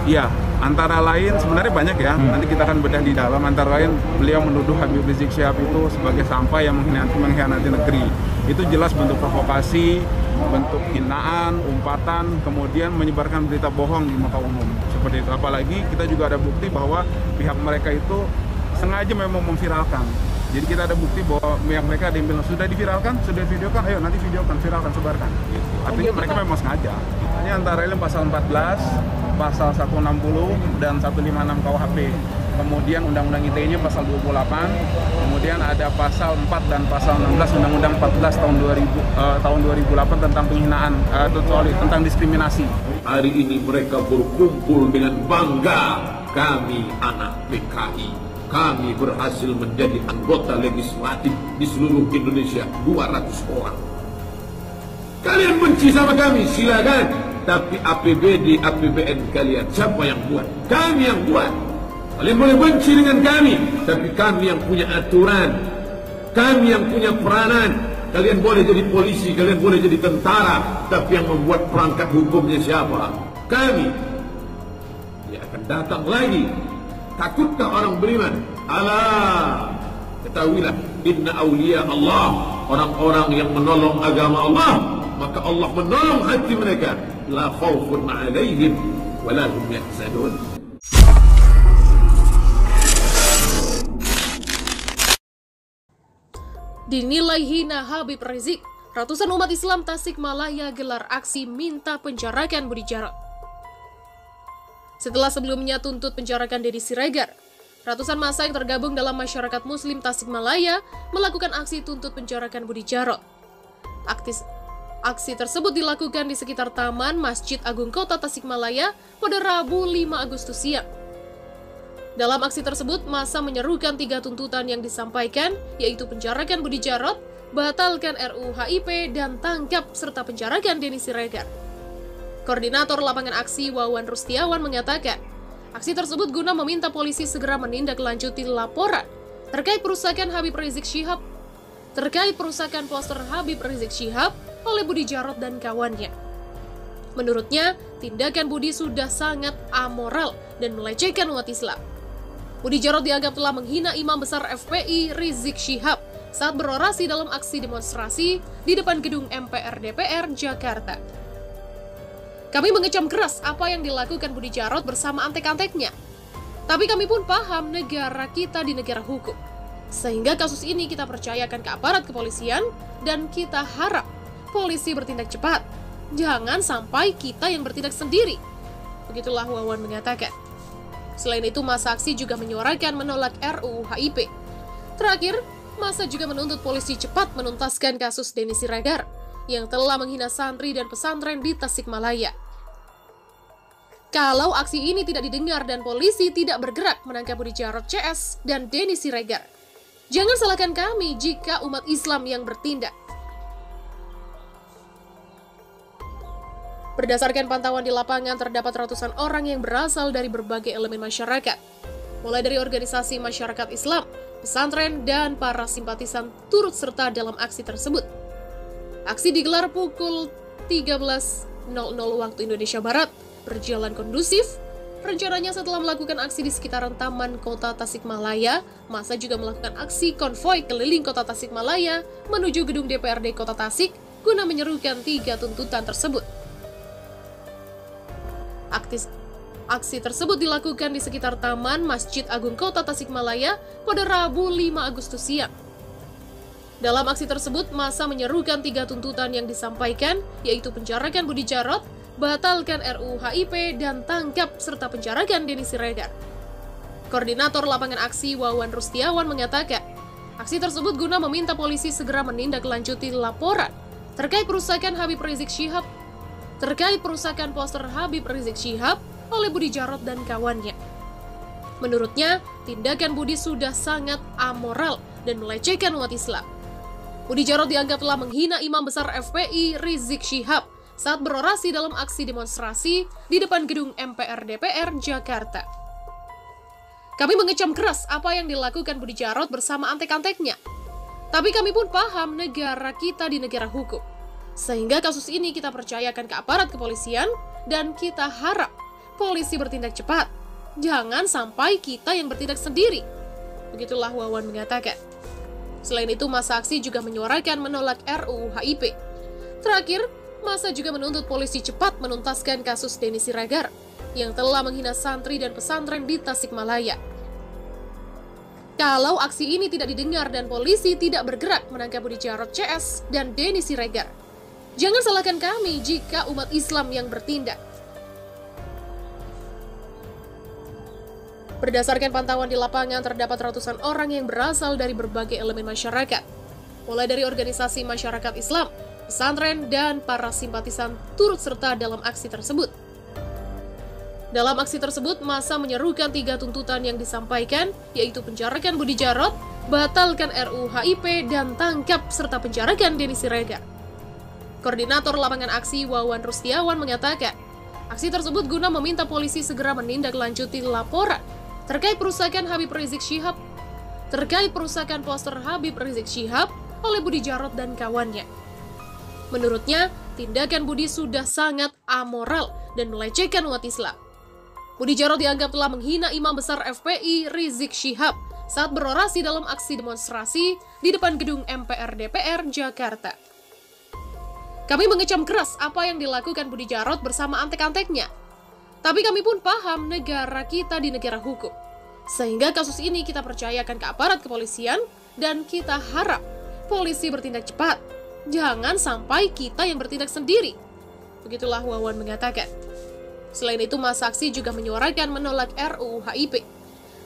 Iya, antara lain sebenarnya banyak ya. Nanti kita akan bedah di dalam. Antara lain beliau menuduh Habib Rizik Syihab itu sebagai sampah yang mengkhianati negeri. Itu jelas bentuk provokasi, bentuk hinaan, umpatan, kemudian menyebarkan berita bohong di muka umum. Seperti itu. Apalagi kita juga ada bukti bahwa pihak mereka itu sengaja memang memviralkan. Jadi kita ada bukti bahwa pihak mereka ada yang bilang sudah diviralkan, sudah videokan, ayo nanti videokan, viralkan, sebarkan. Artinya mereka memang sengaja. Ini antara lain pasal 14, pasal 160 dan 156 KUHP. Kemudian Undang-Undang ITE-nya pasal 28, kemudian ada pasal 4 dan pasal 16 Undang-Undang 14 tahun 2008 tentang penghinaan tentang diskriminasi. Hari ini mereka berkumpul dengan bangga, kami anak PKI. Kami berhasil menjadi anggota legislatif di seluruh Indonesia 200 orang. Kalian benci sama kami, silakan. Tapi APBD, APBN kalian siapa yang buat? Kami yang buat. Kalian boleh benci dengan kami, tapi kami yang punya aturan. Kami yang punya peranan. Kalian boleh jadi polisi, kalian boleh jadi tentara, tapi yang membuat perangkat hukumnya siapa? Kami. Dia akan datang lagi. Takutkah orang beriman? Alah, ketahuilah, inna awliya Allah, orang-orang yang menolong agama Allah, maka Allah menolong hati mereka. La khawfun alaihim wa la hum yahzanun. Dinilai hina Habib Rizik, ratusan umat Islam Tasikmalaya gelar aksi minta penjarakan Budi Jarot. Setelah sebelumnya tuntut penjarakan Denny Siregar, ratusan massa yang tergabung dalam masyarakat Muslim Tasikmalaya melakukan aksi tuntut penjarakan Budi Jarot. Aksi tersebut dilakukan di sekitar Taman Masjid Agung Kota Tasikmalaya pada Rabu 5 Agustus siang. Dalam aksi tersebut, massa menyerukan 3 tuntutan yang disampaikan, yaitu penjarakan Budi Jarot, batalkan RUU HIP, dan tangkap serta penjarakan Denny Siregar. Koordinator lapangan aksi Wawan Rustiawan mengatakan, aksi tersebut guna meminta polisi segera menindaklanjuti laporan terkait perusakan poster Habib Rizik Syihab oleh Budi Jarot dan kawannya. Menurutnya, tindakan Budi sudah sangat amoral dan melecehkan umat Islam. Budi Jarot dianggap telah menghina Imam Besar FPI Rizik Syihab saat berorasi dalam aksi demonstrasi di depan gedung MPR DPR Jakarta. Kami mengecam keras apa yang dilakukan Budi Jarot bersama antek-anteknya. Tapi kami pun paham negara kita di negara hukum. Sehingga kasus ini kita percayakan ke aparat kepolisian dan kita harap polisi bertindak cepat. Jangan sampai kita yang bertindak sendiri. Begitulah Wawan mengatakan. Selain itu, massa aksi juga menyuarakan menolak RUU HIP. Terakhir, massa juga menuntut polisi cepat menuntaskan kasus Denny Siregar yang telah menghina santri dan pesantren di Tasikmalaya. Kalau aksi ini tidak didengar dan polisi tidak bergerak menangkap Budi Jarot CS dan Denny Siregar, jangan salahkan kami jika umat Islam yang bertindak. Berdasarkan pantauan di lapangan, terdapat ratusan orang yang berasal dari berbagai elemen masyarakat, mulai dari organisasi masyarakat Islam, pesantren, dan para simpatisan turut serta dalam aksi tersebut. Aksi digelar pukul 13.00 waktu Indonesia Barat, berjalan kondusif. Rencananya setelah melakukan aksi di sekitaran Taman Kota Tasikmalaya, massa juga melakukan aksi konvoi keliling Kota Tasikmalaya menuju gedung DPRD Kota Tasik guna menyerukan 3 tuntutan tersebut. Aksi tersebut dilakukan di sekitar Taman Masjid Agung Kota Tasikmalaya pada Rabu 5 Agustus siang. Dalam aksi tersebut, massa menyerukan 3 tuntutan yang disampaikan, yaitu penjarakan Budi Jarot, batalkan RUU HIP, dan tangkap serta penjarakan Denny Siregar. Koordinator lapangan aksi Wawan Rustiawan mengatakan, aksi tersebut guna meminta polisi segera menindaklanjuti laporan terkait perusakan poster Habib Rizik Syihab oleh Budi Jarot dan kawannya. Menurutnya, tindakan Budi sudah sangat amoral dan melecehkan umat Islam. Budi Jarot dianggap telah menghina Imam Besar FPI Rizik Syihab saat berorasi dalam aksi demonstrasi di depan gedung MPR DPR Jakarta. Kami mengecam keras apa yang dilakukan Budi Jarot bersama antek-anteknya. Tapi kami pun paham negara kita di negara hukum. Sehingga kasus ini kita percayakan ke aparat kepolisian dan kita harap polisi bertindak cepat. Jangan sampai kita yang bertindak sendiri. Begitulah Wawan mengatakan. Selain itu, massa aksi juga menyuarakan menolak RUU HIP. Terakhir, massa juga menuntut polisi cepat menuntaskan kasus Denny Siregar yang telah menghina santri dan pesantren di Tasikmalaya. Kalau aksi ini tidak didengar dan polisi tidak bergerak menangkap Budi Jarod CS dan Denny Siregar, jangan salahkan kami jika umat Islam yang bertindak. Berdasarkan pantauan di lapangan, terdapat ratusan orang yang berasal dari berbagai elemen masyarakat, mulai dari organisasi masyarakat Islam, pesantren, dan para simpatisan turut serta dalam aksi tersebut. Dalam aksi tersebut, massa menyerukan 3 tuntutan yang disampaikan, yaitu penjarakan Budi Jarod, batalkan RUU HIP, dan tangkap serta penjarakan Denny Siregar. Koordinator lapangan aksi Wawan Rustiawan mengatakan, aksi tersebut guna meminta polisi segera menindaklanjuti laporan terkait perusakan Habib Rizik Syihab, poster Habib Rizik Syihab oleh Budi Jarod dan kawannya. Menurutnya, tindakan Budi sudah sangat amoral dan melecehkan umat Islam. Budi Jarod dianggap telah menghina Imam Besar FPI Rizik Syihab saat berorasi dalam aksi demonstrasi di depan gedung MPR DPR Jakarta. Kami mengecam keras apa yang dilakukan Budi Jarod bersama antek-anteknya. Tapi kami pun paham negara kita di negara hukum. Sehingga kasus ini kita percayakan ke aparat kepolisian dan kita harap polisi bertindak cepat. Jangan sampai kita yang bertindak sendiri. Begitulah Wawan mengatakan. Selain itu, massa aksi juga menyuarakan menolak RUU HIP.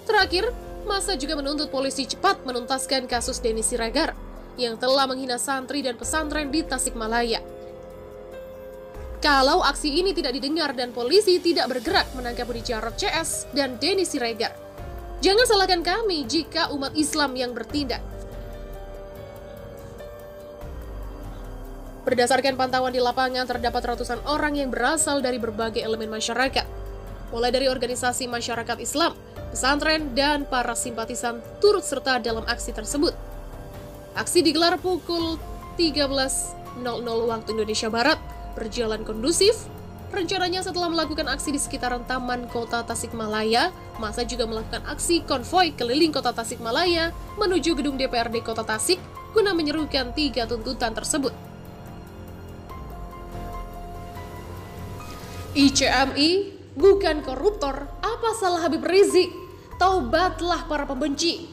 Terakhir, massa juga menuntut polisi cepat menuntaskan kasus Denny Siregar yang telah menghina santri dan pesantren di Tasikmalaya. Kalau aksi ini tidak didengar dan polisi tidak bergerak menangkap Budi Jarod CS dan Denny Siregar, jangan salahkan kami jika umat Islam yang bertindak. Berdasarkan pantauan di lapangan, terdapat ratusan orang yang berasal dari berbagai elemen masyarakat, mulai dari organisasi masyarakat Islam, pesantren, dan para simpatisan turut serta dalam aksi tersebut. Aksi digelar pukul 13.00 waktu Indonesia Barat, berjalan kondusif. Rencananya setelah melakukan aksi di sekitaran Taman Kota Tasikmalaya, massa juga melakukan aksi konvoi keliling Kota Tasikmalaya menuju gedung DPRD Kota Tasik guna menyerukan 3 tuntutan tersebut. ICMI bukan koruptor, apa salah Habib Rizik? Taubatlah para pembenci.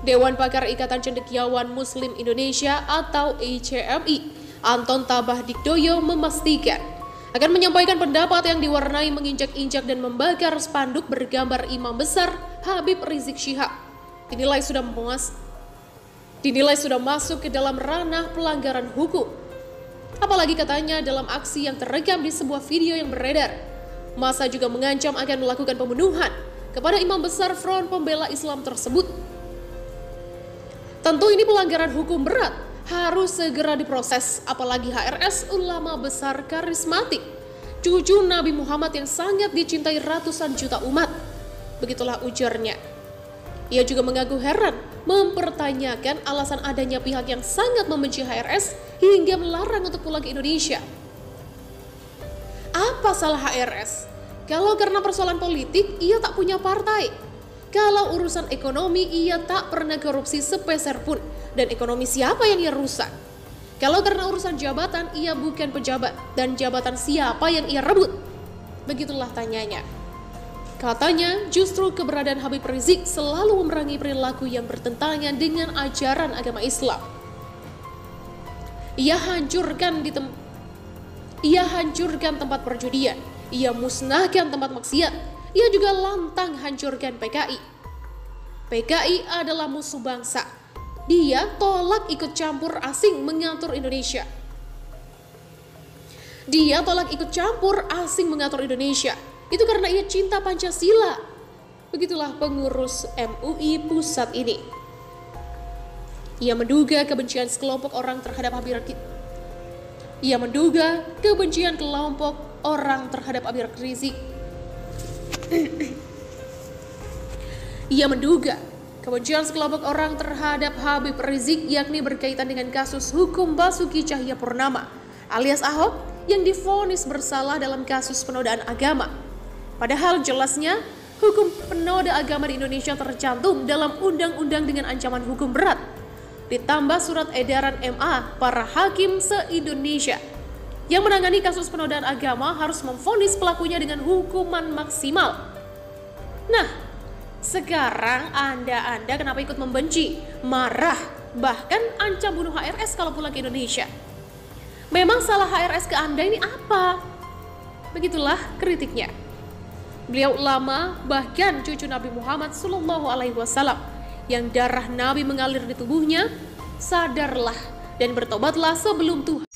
Dewan Pakar Ikatan Cendekiawan Muslim Indonesia atau ICMI, Anton Tabah Digdoyo memastikan akan menyampaikan pendapat yang diwarnai menginjak-injak dan membakar spanduk bergambar Imam Besar Habib Rizik Syihab. Dinilai sudah masuk ke dalam ranah pelanggaran hukum. Apalagi katanya dalam aksi yang terekam di sebuah video yang beredar, massa juga mengancam akan melakukan pembunuhan kepada Imam Besar Front Pembela Islam tersebut. Tentu ini pelanggaran hukum berat, harus segera diproses, apalagi HRS ulama besar karismatik, cucu Nabi Muhammad yang sangat dicintai ratusan juta umat. Begitulah ujarnya. Ia juga mengaku heran mempertanyakan alasan adanya pihak yang sangat membenci HRS hingga melarang untuk pulang ke Indonesia. Apa salah HRS? Kalau karena persoalan politik, ia tak punya partai. Kalau urusan ekonomi, ia tak pernah korupsi sepeser pun. Dan ekonomi siapa yang ia rusak? Kalau karena urusan jabatan, ia bukan pejabat. Dan jabatan siapa yang ia rebut? Begitulah tanyanya. Katanya, justru keberadaan Habib Rizik selalu memerangi perilaku yang bertentangan dengan ajaran agama Islam. Ia hancurkan tempat perjudian, ia musnahkan tempat maksiat, ia juga lantang hancurkan PKI. PKI adalah musuh bangsa. Dia tolak ikut campur asing mengatur Indonesia. Itu karena ia cinta Pancasila. Begitulah pengurus MUI pusat ini. Ia menduga kebencian sekelompok orang terhadap Habib Rizik. Ia menduga kebencian sekelompok orang terhadap Habib Rizik yakni berkaitan dengan kasus hukum Basuki Cahayapurnama alias Ahok yang divonis bersalah dalam kasus penodaan agama. Padahal jelasnya hukum penoda agama di Indonesia tercantum dalam undang-undang dengan ancaman hukum berat. Ditambah surat edaran MA para hakim se-Indonesia yang menangani kasus penodaan agama harus memvonis pelakunya dengan hukuman maksimal. Nah, sekarang Anda kenapa ikut membenci, marah, bahkan ancam bunuh HRS kalau pulang ke Indonesia? Memang salah HRS ke Anda ini apa? Begitulah kritiknya. Beliau ulama, bahkan cucu Nabi Muhammad SAW yang darah Nabi mengalir di tubuhnya. Sadarlah dan bertobatlah sebelum Tuhan